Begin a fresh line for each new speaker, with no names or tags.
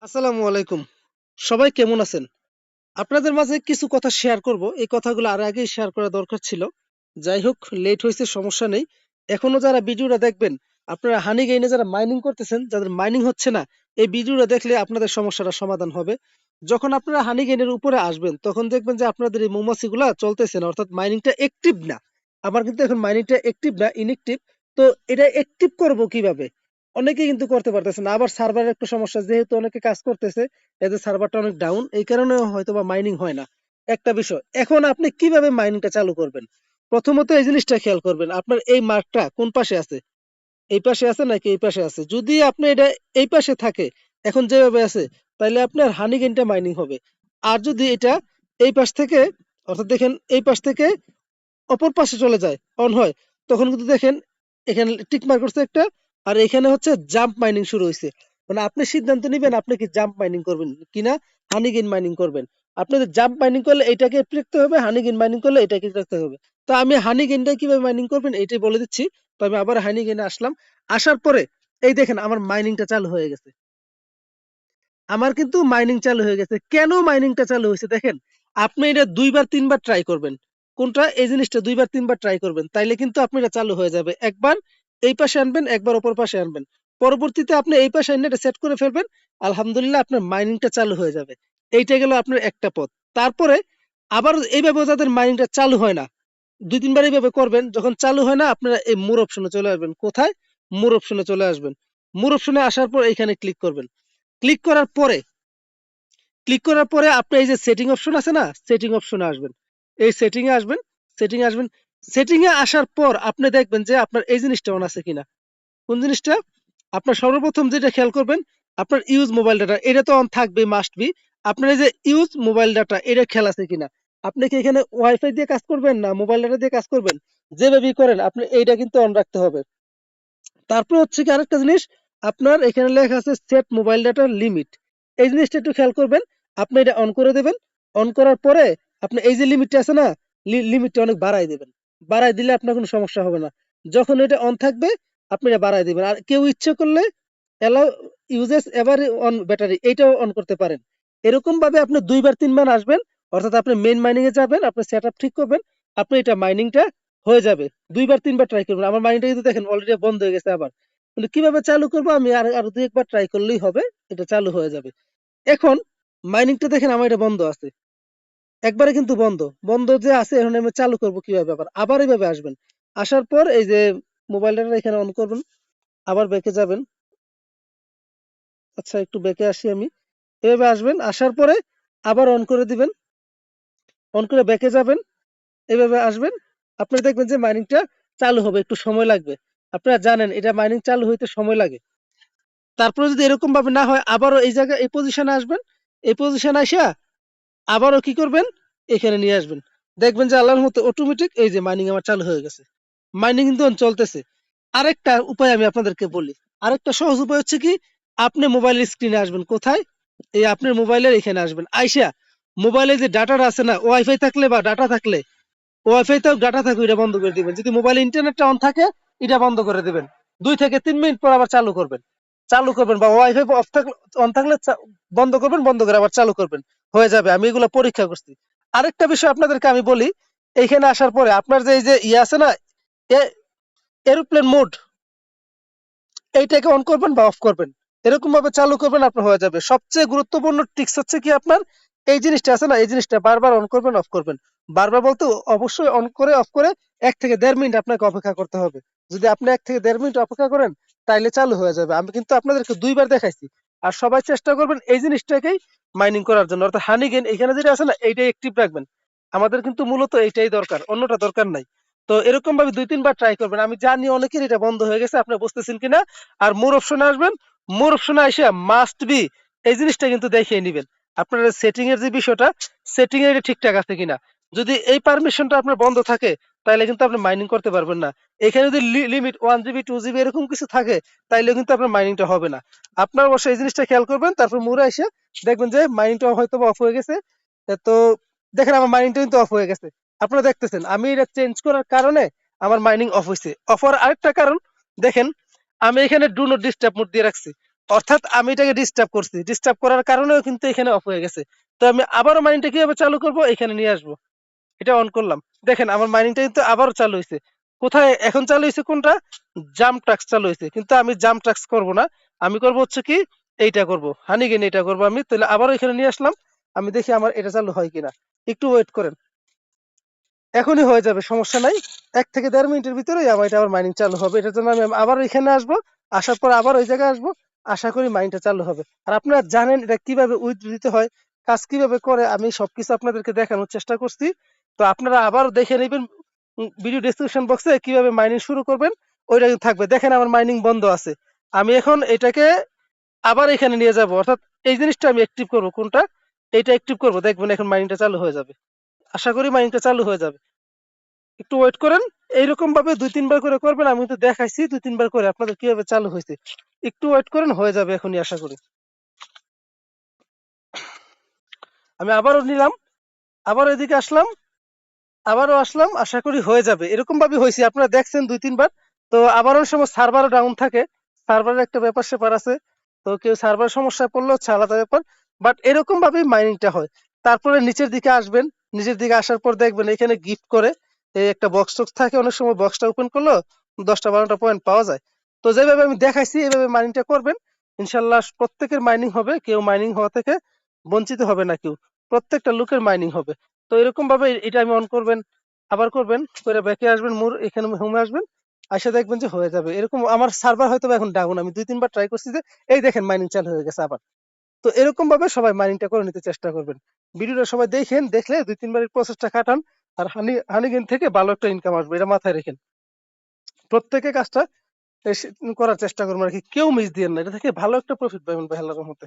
আসসালামু আলাইকুম। সবাই কেমন আছেন? আপনাদের মাঝে কিছু কথা শেয়ার করব। এই কথাগুলো আর আগেই শেয়ার করা দরকার ছিল। যাই হোক, লেট হয়েছে, সমস্যা নেই। এখনো যারা ভিডিওটা দেখবেন, আপনারা হানি গেইনে যারা মাইনিং করতেছেন, যাদের মাইনিং হচ্ছে না, এই ভিডিওটা দেখলে আপনাদের সমস্যাটা সমাধান হবে। যখন আপনারা হানি গেইনের উপরে আসবেন, তখন দেখবেন যে আপনাদের এই মৌমাছিগুলা চলতেছে না, অর্থাৎ মাইনিংটা অ্যাক্টিভ না। আমার কিন্তু এখন মাইনিংটা অ্যাক্টিভ না, ইনঅ্যাক্টিভ। তো এটা অ্যাক্টিভ করব কিভাবে? অনেকে কিন্তু করতে পারতেছে না। আবার সার্ভারের একটু সমস্যা, যেহেতু অনেকে কাজ করতেছে, এদের সার্ভারটা অনেক ডাউন, এই কারণে হয়তো বা মাইনিং হয় না। একটা বিষয়, এখন আপনি কিভাবে মাইনিংটা চালু করবেন? প্রথমত এই জিনিসটা খেয়াল করবেন, আপনার এই মার্কটা কোন পাশে আছে? এই পাশে আছে নাকি এই পাশে আছে? যদি আপনি এটা এই পাশে থাকে, এখন যেভাবে আছে, তাহলে আপনার হানি গেইনটা মাইনিং হবে। আর যদি এটা এই পাশ থেকে, অর্থাৎ দেখেন এই পাশ থেকে অপর পাশে চলে যায়, অন হয়, তখন কিন্তু দেখেন এখানে টিক মার্ক করছে একটা, আর এখানে হচ্ছে জাম্প মাইনিং শুরু হয়েছে। মানে আপনি সিদ্ধান্ত নিবেন আপনি কি জাম্প মাইনিং করবেন কিনা, হানি গেইন মাইনিং করবেন। আপনি যদি জাম্প মাইনিং করলে এটাকে রাখতে হবে, হানি গেইন মাইনিং করলে এটাকে রাখতে হবে। তো আমি হানি গেইনটা কিভাবে মাইনিং করবেন এইটাই বলে দিচ্ছি। তো আমি আবার হানি গেইনে আসলাম। আসার পরে এই দেখেন আমার মাইনিংটা চালু হয়ে গেছে। আমার কিন্তু মাইনিং চালু হয়ে গেছে। কেন মাইনিংটা চালু হয়েছে দেখেন, আপনি এটা ২ বার ৩ বার ট্রাই করবেন। কোনটা? এই জিনিসটা ২ বার ৩ বার ট্রাই করবেন। তাইলে কিন্তু আপনার এটা চালু হয়ে যাবে। একবার এই পাশে আনবেন, একবার অপর পাশে আনবেন। পরবর্তীতে আপনি এই পাশে এনে এটা সেট করে ফেলবেন। আলহামদুলিল্লাহ আপনার মাইনিংটা চালু হয়ে যাবে। এইটা গেল আপনার একটা পথ। তারপরে আবার এইভাবে যাদের মাইনিংটা চালু হয় না, ২-৩ বার এইভাবে করবেন। যখন চালু হয় না, আপনারা এই মোর অপশনে চলে আসবেন। কোথায়? মোর অপশনে চলে আসবেন। মোর অপশনে আসার পর এখানে ক্লিক করবেন। ক্লিক করার পরে আপনি এই যে সেটিং অপশন আছে না, সেটিং অপশনে আসবেন। এই সেটিং এ আসবেন, সেটিং এ আসবেন। সেটিং এ আসার পর আপনি দেখবেন যে আপনার এই জিনিসটা অন আছে কিনা। কোন জিনিসটা? আপনার সর্বপ্রথম যেটা খেয়াল করবেন, আপনার ইউজ মোবাইল ডাটা এটা তো অন থাকবে, মাস্ট বি। আপনার এই যে ইউজ মোবাইল ডাটা এটা খেয়াল আছে কিনা। আপনি কি এখানে ওয়াইফাই দিয়ে কাজ করবেন না মোবাইল ডাটা দিয়ে কাজ করবেন? যেভাবেই করেন আপনি এইটা কিন্তু অন রাখতে হবে। তারপর হচ্ছে কি আরেকটা জিনিস, আপনার এখানে লেখা আছে সেট মোবাইল ডাটা লিমিট। এই জিনিসটা একটু খেয়াল করবেন। আপনি এটা অন করে দেবেন। অন করার পরে আপনি এই যে লিমিটটা আছে না, লিমিটটা অনেক বাড়াই দেবেন। বাড়াই দিলে আপনার কোনো সমস্যা হবে না। যখন এটা অন থাকবে আপনি এটা বাড়াই দিবেন। আর কেউ ইচ্ছে করলে allow uses every on battery এইটাও অন করতে পারেন। এরকম ভাবে আপনি ২ বার ৩ বার আসবেন, অর্থাৎ আপনি মেইন মাইনিং এ যাবেন, আপনি সেটআপ ঠিক করবেন, আপনি এটা মাইনিংটা হয়ে যাবে। ২ বার ৩ বার ট্রাই করবেন। আমার মাইনিংটা কিন্তু দেখেন অলরেডি বন্ধ হয়ে গেছে আবার। কিন্তু কিভাবে চালু করব, আমি আরো ২ ১ বার ট্রাই করলেই হবে, এটা চালু হয়ে যাবে। এখন মাইনিংটা দেখেন আমার এটা বন্ধ আছে। একবারে কিন্তু বন্ধ। বন্ধ যে আছে, এখন আমি চালু করব কিভাবে, আবার এভাবে আসবেন। আসার পর এই যে মোবাইলটা এখানে অন করবেন, আবার ব্যাকে যাবেন। আচ্ছা, একটু ব্যাকে আসি আমি। এভাবে আসবেন, আসার পরে আবার অন করে দিবেন। অন করে ব্যাকে যাবেন, এভাবে আসবেন। আপনি দেখবেন যে মাইনিংটা চালু হবে, একটু সময় লাগবে। আপনারা জানেন এটা মাইনিং চালু হইতে সময় লাগে। তারপরে যদি এরকম ভাবে না হয়, আবারও এই জায়গায় এই পজিশনে আসবেন। এই পজিশনে আসা আবারও কি করবেন? এখানে নিয়ে আসবেন। দেখবেন যে আল্লাহর মতো অটোমেটিক এই যে মাইনিং আমার চালু হয়ে গেছে। মাইনিং কিন্তু এখন চলতেছে। আরেকটা উপায় আমি আপনাদেরকে বলি। আরেকটা সহজ উপায় হচ্ছে কি, আপনি মোবাইলের স্ক্রিনে আসবেন। কোথায়? এই আপনার মোবাইলের এখানে আসবেন। আইসা মোবাইলে যে ডাটাটা আছে না, ওয়াইফাই থাকলে বা ডাটা থাকলে, ওয়াইফাই তো ডাটা থাকবে, এটা বন্ধ করে দিবেন। যদি মোবাইলে ইন্টারনেটটা অন থাকে, এটা বন্ধ করে দিবেন। ২ থেকে ৩ মিনিট পর আবার চালু করবেন। চালু করবেন বা ওয়াইফাই অফ থাকলে, অন থাকলে বন্ধ করবেন, বন্ধ করে আবার চালু করবেন। হয়ে যাবে। আমি এগুলো পরীক্ষা করছি। আরেকটা বিষয় আপনাদেরকে আমি বলি, এইখানে আসার পরে আপনার যে এই যে ইয়ে আছে না, এরোপ্লেন মোড, এইটাকে অন করবেন বা অফ করবেন। এরকম ভাবে চালু করবেন, আপনার হয়ে যাবে। সবচেয়ে গুরুত্বপূর্ণ টিপস হচ্ছে কি, আপনার এই জিনিসটা আছে না, এই জিনিসটা বারবার অন করবেন, অফ করবেন। বারবার বলতে অবশ্যই অন করে অফ করে ১ থেকে ১.৫ মিনিট আপনাকে অপেক্ষা করতে হবে। যদি আপনি ১ থেকে ১.৫ মিনিট অপেক্ষা করেন, তাইলে চালু হয়ে যাবে। আমি কিন্তু আপনাদেরকে ২ বার দেখাইছি। আর সবাই চেষ্টা করবেন এই জিনিসটাকেই মাইনিং করার জন্য, অর্থাৎ হানি গেইন এখানে যেটা আছে না, এইটাই অ্যাক্টিভ রাখবেন। আমাদের কিন্তু মূলত এইটাই দরকার, অন্যটা দরকার নাই। তো এরকম ভাবে ২-৩ বার ট্রাই করবেন। আমি জানি অনেকের এটা বন্ধ হয়ে গেছে, আপনি বুঝতেছেন কিনা। আর মোর অপশনে আসবেন। মোর অপশনে এসে মাস্ট বি এই জিনিসটা কিন্তু দেখিয়ে নিবেন। আপনার সেটিং এর যে বিষয়টা, সেটিং এর ঠিকঠাক আছে কিনা। যদি এই পারমিশনটা আপনার বন্ধ থাকে, তাহলে কিন্তু আপনি মাইনিং করতে পারবেন না। এখানে যদি লিমিট 1 জিবি 2 জিবি এরকম কিছু থাকে, তাইলে কিন্তু আপনার মাইনিংটা হবে না। আপনার অবশ্যই এই জিনিসটা খেয়াল করবেন। তারপর মোরে এসে দেখবেন যে মাইনিংটা হয়তো অফ হয়ে গেছে। তো দেখেন আমার মাইনিংটা কিন্তু অফ হয়ে গেছে। আপনারা দেখতেছেন আমি এটা চেঞ্জ করার কারণে আমার মাইনিং অফ হইছে। অফ হওয়ার আরেকটা কারণ দেখেন, আমি এখানে ডু নট ডিস্টার্ব মোড দিয়ে রাখছি। অর্থাৎ আমি এটাকে ডিস্টার্ব করছি, ডিস্টার্ব করার কারণেও কিন্তু এখানে অফ হয়ে গেছে। তো আমি আবারও মাইনিংটা কিভাবে চালু করব, এখানে নিয়ে আসবো, এটা অন করলাম, দেখেন আমার মাইনিংটা কিন্তু আবারও চালু হয়েছে। কোথায় এখন চালু হয়েছে, কোনটা, জাম্প টাস্ক চালু হয়েছে, কিন্তু আমি জাম্প টাস্ক করব না, আমি করব হচ্ছে কি এইটা করব, হানিগেন এটা করব আমি। তাহলে আবারও এখানে নিয়ে আসলাম, আমি দেখি আমার এটা চালু হয় কিনা, একটু ওয়েট করেন, এখনই হয়ে যাবে, সমস্যা নাই। 1 থেকে 1.5 মিনিটের ভিতরেই আমার এটা আবার মাইনিং চালু হবে। এটার জন্য আমি আবার এখানে আসবো, আসার পর আবার ওই জায়গায় আসবো, আশা করি মাইনিংটা চালু হবে। আর আপনারা জানেন এটা কিভাবে উইথড্র দিতে হয়, কাজ কিভাবে করে, আমি সবকিছু আপনাদেরকে দেখানোর চেষ্টা করছি। তো আপনারা আবার দেখে নেবেন ভিডিও ডেসক্রিপশন বক্সে কিভাবে মাইনিং শুরু করবেন, ওইটা কিন্তু থাকবে। দেখেন আমার মাইনিং বন্ধ আছে, আমি এখন এটাকে আবার এখানে নিয়ে যাব, অর্থাৎ এই জিনিসটা আমি অ্যাক্টিভ করবো, কোনটা, এইটা অ্যাক্টিভ করবো, দেখবেন এখন মাইনিংটা চালু হয়ে যাবে, আশা করি মাইনিংটা চালু হয়ে যাবে। একটু ওয়েট করেন, এইরকম ভাবে 2-3 বার করে করবেন, আমি তো দেখাইছি 2-3 বার করে আপনাদের কিভাবে চালু হয়েছে। একটু ওয়েট করেন, হয়ে যাবে এখনই আশা করি। আমি আবারও নিলাম, আবার এদিকে আসলাম, আবারও আসলাম, আশা করি হয়ে যাবে। এরকম ভাবে হয়েছে, আপনারা দেখছেন 2-3 বার। তো আবার অনেক সময় সার্ভারও ডাউন থাকে, সার্ভারের একটা ব্যাপার স্যাপার আছে, তো কেউ সার্ভার সমস্যায় পড়লে হচ্ছে আলাদা ব্যাপার। বাট এরকম ভাবেই মাইনিংটা হয়। তারপরে নিচের দিকে আসবেন, নিচের দিকে আসার পর দেখবেন এখানে গিফট করে এই একটা বক্স টক্স থাকে, অনেক সময় বক্সটা ওপেন করলো 10টা 12টা পয়েন্ট পাওয়া যায়। তো যেভাবে আমি দেখাইছি এইভাবে মাইনিংটা করবেন, ইনশাল্লাহ প্রত্যেকের মাইনিং হবে, কেউ মাইনিং হওয়া থেকে বঞ্চিত হবে না কেউ, প্রত্যেকটা লোকের মাইনিং হবে। তো এরকম ভাবে এটা আমি অন করবেন, আবার করবেন, করে ব্যাকে আসবেন, মোর এখানে হোমে আসবেন, আইসা দেখবেন যে হয়ে যাবে। এরকম আমার সার্ভার হয়তো বা এখন ডাউন, আমি 2-3 বার ট্রাই করছি, যে এই দেখেন মাইনিং চালু হয়ে গেছে আবার। তো এরকম ভাবে সবাই মাইনিংটা করে নিতে চেষ্টা করবেন। ভিডিওটা সবাই দেখেন, দেখলে 2-3 বার এই প্রসেসটা কাটান, আর হানিগেন থেকে ভালো একটা ইনকাম আসবে, এটা মাথায় রেখেন। প্রত্যেকে কাজটা করার চেষ্টা করবেন আর কি, কেউ মিস দিয়েন না, এটা থেকে ভালো একটা প্রফিট পাবেন ভাই আল্লাহর রহমতে।